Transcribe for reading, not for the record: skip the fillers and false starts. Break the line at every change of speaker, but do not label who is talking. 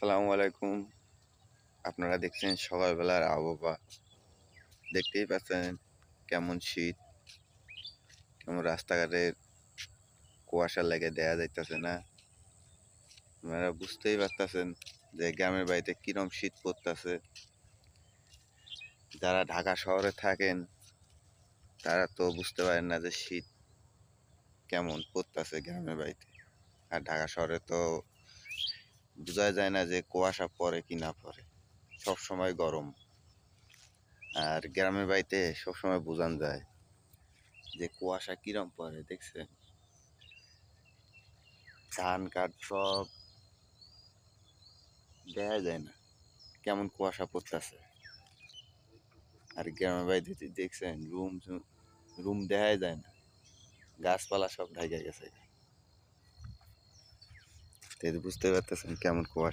আসসালামু আলাইকুম। আপনারা দেখছেন সকালবেলার আবহাওয়া। দেখতেই পাচ্ছেন কেমন শীত, কেমন রাস্তাঘাটের কুয়াশার লেগে দেয়া যাইতেছে না। আপনারা বুঝতেই পারতেছেন যে গ্রামের বাড়িতে কিরম শীত পড়তেছে। যারা ঢাকা শহরে থাকেন তারা তো বুঝতে পারেন না যে শীত কেমন পড়তেছে গ্রামের বাড়িতে। আর ঢাকা শহরে তো বোঝা যায় না যে কুয়াশা পড়ে কি না পড়ে, সব সময় গরম। আর গ্রামের বাড়িতে সবসময় বোঝান যায় যে কুয়াশা কিরম পড়ে, দেখছেন? ধান কাঠ সব দেখা যায় না, কেমন কুয়াশা পড়তেছে। আর গ্রামের বাড়িতে দেখছেন রুম রুম দেখাই যায় না, গাছপালা সব ঢাকা গেছে। তো বুঝতে পারতেছেন কেমন কুয়াশা।